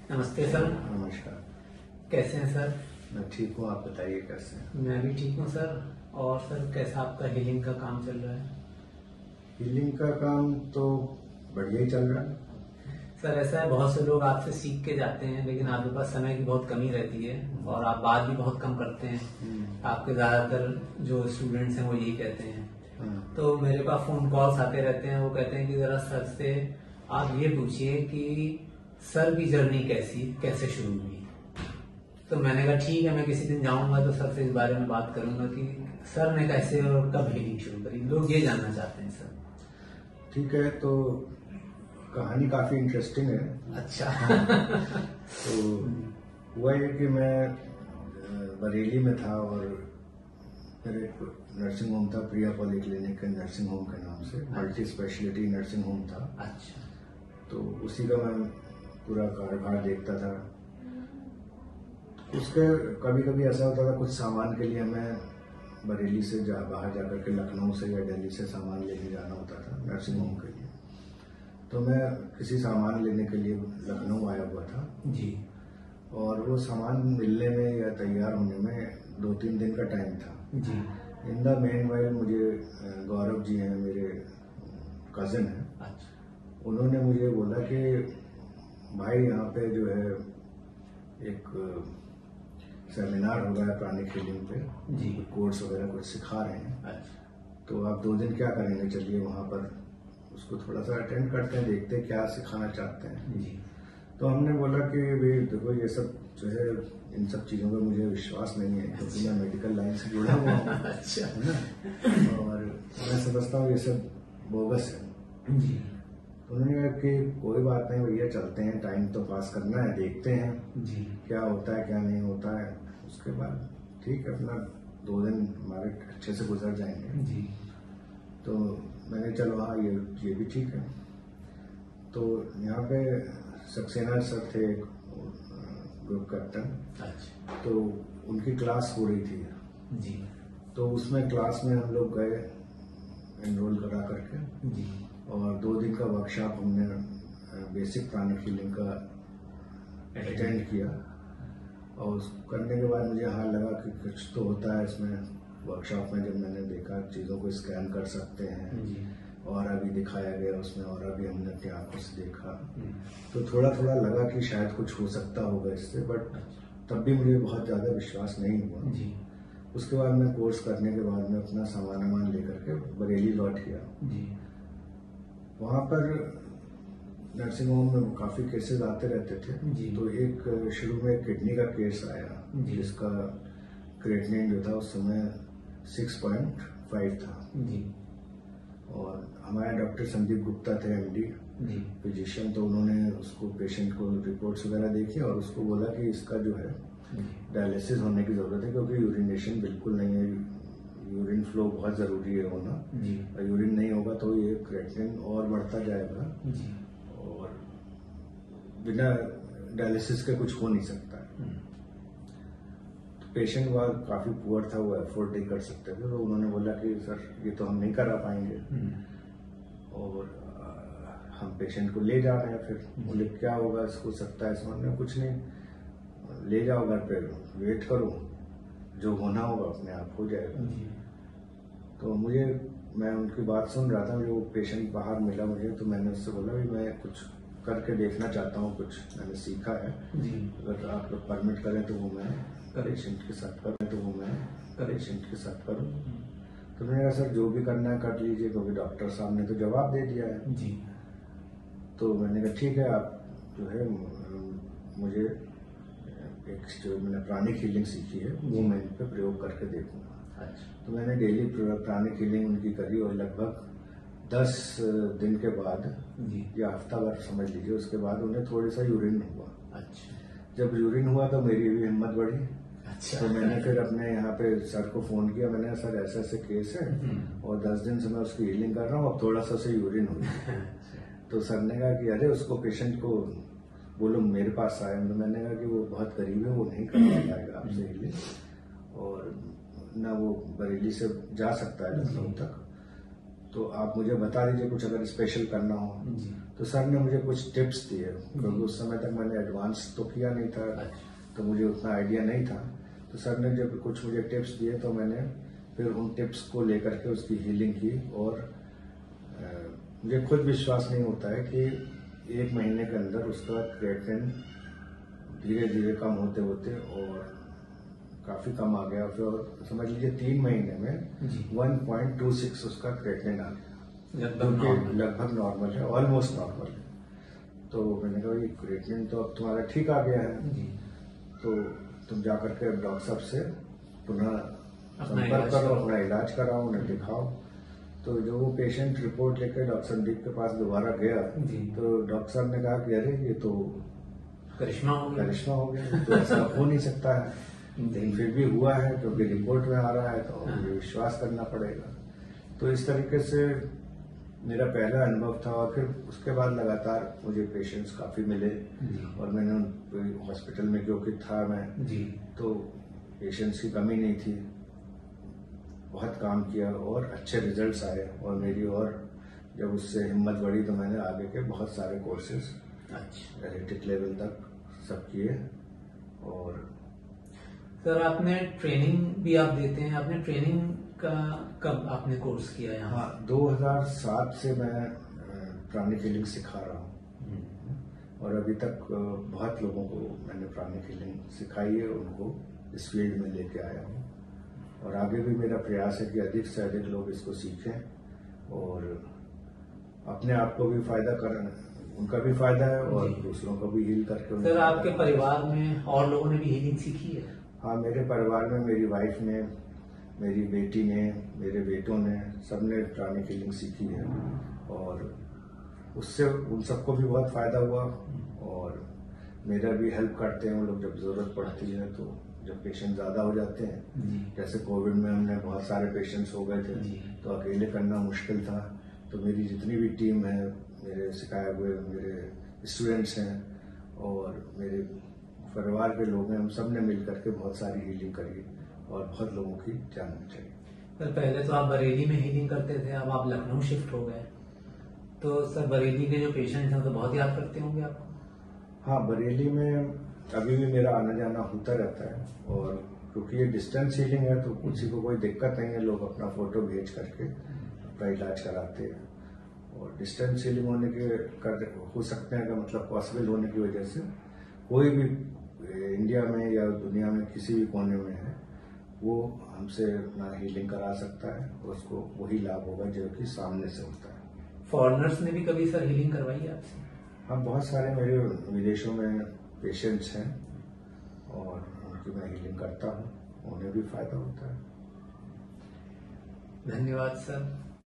नमस्ते सर। नमस्कार। कैसे हैं सर? मैं ठीक हूँ, आप बताइए कैसे हैं? मैं भी ठीक हूँ सर। और सर कैसा आपका हीलिंग का काम चल रहा है? हीलिंग का काम तो बढ़िया ही चल रहा है। सर ऐसा है, बहुत से लोग आपसे सीख के जाते हैं लेकिन आपके पास समय की बहुत कमी रहती है और आप बात भी बहुत कम करते हैं। आपके ज्यादातर जो स्टूडेंट्स हैं वो यही कहते हैं। तो मेरे पास फोन कॉल्स आते रहते हैं, वो कहते हैं कि जरा सर से आप ये पूछिए कि सर की जर्नी कैसे शुरू हुई। तो मैंने कहा ठीक है, मैं किसी दिन जाऊंगा तो सर से इस बारे में बात करूंगा कि सर ने कैसे और कब हीलिंग शुरू करी। लोग ये जानना चाहते हैं सर। ठीक है, तो कहानी काफी इंटरेस्टिंग है। अच्छा। तो हुआ ये कि मैं बरेली में था और मेरे एक नर्सिंग होम था, प्रिया पॉलीक्लिनिक नर्सिंग होम के नाम से, मल्टी स्पेशलिटी नर्सिंग होम था। अच्छा। तो उसी का मैं पूरा कार्यभार देखता था। उसके कभी कभी ऐसा होता था, कुछ सामान के लिए हमें बरेली से बाहर जाकर के लखनऊ से या दिल्ली से सामान लेके जाना होता था नर्सिंग होम के लिए। तो मैं किसी सामान लेने के लिए लखनऊ आया हुआ था जी। और वो सामान मिलने में या तैयार होने में 2-3 दिन का टाइम था जी। इन द मेन वाइल मुझे गौरव जी हैं, मेरे कजिन हैं। अच्छा। उन्होंने मुझे बोला कि भाई यहाँ पे जो है एक सेमिनार हो रहा है प्राणिक हीलिंग पे जी। कोर्स वगैरह कुछ सिखा रहे हैं। अच्छा। तो आप 2 दिन क्या करेंगे, चलिए वहाँ पर उसको थोड़ा सा अटेंड करते हैं, देखते हैं क्या सिखाना चाहते हैं। जी। तो हमने बोला कि भाई देखो ये सब जो है, इन सब चीज़ों पर मुझे विश्वास नहीं है क्योंकि मैं मेडिकल लाइन से जुड़ा हुआ हूँ। अच्छा। है ना, और मैं समझता हूँ ये सब बोगस है। जी। उन्होंने कहा कि कोई बात नहीं भैया, चलते हैं, टाइम तो पास करना है, देखते हैं जी। क्या होता है क्या नहीं होता है। उसके बाद ठीक है, अपना 2 दिन हमारे अच्छे से गुजर जाएंगे। जी। तो मैंने चलो हाँ ये भी ठीक है। तो यहाँ पे सक्सेना सर थे, ग्रुप कैप्टन। अच्छा। तो उनकी क्लास हो रही थी जी। तो उसमें क्लास में हम लोग गए एनरोल करा करके जी। और 2 दिन का वर्कशॉप हमने बेसिक प्राणिक हीलिंग का अटेंड किया। और उस करने के बाद मुझे हाँ लगा कि कुछ तो होता है इसमें। वर्कशॉप में जब मैंने देखा चीज़ों को स्कैन कर सकते हैं जी। और अभी दिखाया गया उसमें, और अभी हमने अपनी आंखों से देखा, तो थोड़ा थोड़ा लगा कि शायद कुछ हो सकता होगा इससे, बट तब भी मुझे बहुत ज़्यादा विश्वास नहीं हुआ। जी। उसके बाद मैं कोर्स करने के बाद में अपना सामान लेकर के बरेली लौट गया। जी। वहाँ पर नर्सिंग होम में काफ़ी केसेस आते रहते थे। जी। तो एक शुरू में किडनी का केस आया जी। जिसका क्रिएटिनिन जो था उस समय 6.5 था। जी। और हमारे डॉक्टर संदीप गुप्ता थे, एमडी जी। फिजिशियन। तो उन्होंने उसको पेशेंट को रिपोर्ट्स वगैरह देखी और उसको बोला कि इसका जो है डायलिसिस होने की ज़रूरत है क्योंकि यूरिनेशन बिल्कुल नहीं है। यूरिन फ्लो बहुत ज़रूरी है होना। जी। और यूरिन नहीं होगा तो ये क्रिएटिनिन और बढ़ता जाएगा जी। और बिना डायलिसिस के कुछ हो नहीं सकता है। तो पेशेंट वहाँ काफ़ी पुअर था, वो एफोर्ड नहीं कर सकते थे। तो उन्होंने बोला कि सर ये तो हम नहीं करा पाएंगे और हम पेशेंट को ले जा रहे हैं। फिर बोले क्या होगा, इसको सकता है इसमें कुछ नहीं, ले जाओ घर पे, वेट करो, जो होना होगा अपने आप हो जाएगा। तो मैं उनकी बात सुन रहा था, जो पेशेंट बाहर मिला मुझे, तो मैंने उससे बोला भी मैं कुछ करके देखना चाहता हूँ, कुछ मैंने सीखा है। अगर आप लोग परमिट करें तो वो मैं पेशेंट के साथ करूँ, तो मैंने कहा सर जो भी करना है कर लीजिए क्योंकि डॉक्टर साहब ने तो जवाब दे दिया है। जी। तो मैंने कहा ठीक है, आप जो है मुझे एक जो मैंने प्राणिक हीलिंग सीखी है वो मैं इन पे प्रयोग करके देखूंगा। अच्छा। तो मैंने डेली प्राणिक हीलिंग उनकी करी और लगभग 10 दिन के बाद या हफ्ता भर समझ लीजिए, उसके बाद उन्हें थोड़ा सा यूरिन हुआ। अच्छा। जब यूरिन हुआ तो मेरी भी हिम्मत बढ़ी। अच्छा। तो मैंने फिर अपने यहाँ पे सर को फोन किया, मैंने सर ऐसे ऐसे केस है और 10 दिन से मैं उसकी हीलिंग कर रहा हूँ, अब थोड़ा सा से यूरिन हुई। तो सर ने कहा कि अरे उसको पेशेंट को बोलो मेरे पास आए। मैंने कहा कि वो बहुत गरीब है, वो नहीं कर पाएगा आपसे हीलिंग और ना वो बरेली से जा सकता है लखनऊ तक। तो आप मुझे बता दीजिए कुछ अगर स्पेशल करना हो। तो सर ने मुझे कुछ टिप्स दिए, क्योंकि उस समय तक मैंने एडवांस तो किया नहीं था, तो मुझे उतना आइडिया नहीं था। तो सर ने जब कुछ मुझे टिप्स दिए तो मैंने फिर उन टिप्स को लेकर के उसकी हीलिंग की। और मुझे खुद विश्वास नहीं होता है कि 1 महीने के अंदर उसका क्रिएटिनिन धीरे धीरे कम होते होते और काफी कम आ गया। फिर समझ लीजिए 3 महीने में 1.26 उसका क्रिएटिनिन आ गया, जो लगभग नॉर्मल है, ऑलमोस्ट नॉर्मल है। तो मैंने कहा ये क्रिएटिनिन तो अब तुम्हारा ठीक आ गया है, तो तुम जाकर के डॉक्टर साहब से पुनः संपर्क करो, अपना इलाज कराओ, उन्हें दिखाओ। तो जो वो पेशेंट रिपोर्ट लेकर डॉक्टर संदीप के पास दोबारा गया, तो डॉक्टर साहब ने कहा कि अरे ये तो करिश्मा हो गया, तो ऐसा हो नहीं सकता है। लेकिन फिर भी हुआ है, क्योंकि रिपोर्ट में आ रहा है, तो मुझे विश्वास करना पड़ेगा। तो इस तरीके से मेरा पहला अनुभव था। और फिर उसके बाद लगातार मुझे पेशेंट्स काफी मिले, और मैंने हॉस्पिटल में क्योंकि था मैं, तो पेशेंट्स की कमी नहीं थी। बहुत काम किया और अच्छे रिजल्ट्स आए, और मेरी और जब उससे हिम्मत बढ़ी तो मैंने आगे के बहुत सारे कोर्सेज एलिटिक लेवल तक सब किए। और सर आपने ट्रेनिंग भी आप देते हैं, आपने ट्रेनिंग का कब आपने कोर्स किया यहाँ? हाँ, 2007 से मैं प्राणिक हीलिंग सिखा रहा हूँ, और अभी तक बहुत लोगों को मैंने प्राणिक हीलिंग सिखाई है, उनको इस फील्ड में लेके आया हूँ। और आगे भी मेरा प्रयास है कि अधिक से अधिक लोग इसको सीखें और अपने आप को भी फायदा करें, उनका भी फायदा है और दूसरों को भी हील करके। सर आपके परिवार में और लोगों ने भी हीलिंग सीखी है? हाँ, मेरे परिवार में मेरी वाइफ ने, मेरी बेटी ने, मेरे बेटों ने, सबने प्राणिक हीलिंग सीखी है, और उससे उन सबको भी बहुत फायदा हुआ। और मेरा भी हेल्प करते हैं वो लोग जब जरूरत पड़ती है। तो जब पेशेंट ज्यादा हो जाते हैं, जैसे कोविड में हमने बहुत सारे पेशेंट्स हो गए थे, तो अकेले करना मुश्किल था। तो मेरी जितनी भी टीम है, मेरे सिखाए हुए मेरे स्टूडेंट्स हैं और मेरे परिवार के लोग हैं, हम सब ने मिल करके बहुत सारी हीलिंग करी और बहुत लोगों की जान बचाई। सर पहले तो आप बरेली में हीलिंग करते थे, अब आप लखनऊ शिफ्ट हो गए, तो सर बरेली के जो पेशेंट्स हैं तो बहुत याद करते होंगे आपको? हाँ, बरेली में अभी भी मेरा आना जाना होता रहता है, और क्योंकि ये डिस्टेंस हीलिंग है तो किसी को कोई दिक्कत नहीं है, लोग अपना फोटो भेज करके अपना इलाज कराते हैं। और डिस्टेंस हीलिंग होने के हो सकते हैं का मतलब पॉसिबल होने की वजह से कोई भी इंडिया में या दुनिया में किसी भी कोने में है, वो हमसे अपना हीलिंग करा सकता है, उसको वही लाभ होगा जो कि सामने से होता है। फॉरेनर्स ने भी कभी सर हीलिंग करवाई है आपसे? हाँ, बहुत सारे मेरे विदेशों में पेशेंट्स हैं और उनकी मैं हीलिंग करता हूँ, उन्हें भी फायदा होता है। धन्यवाद सर।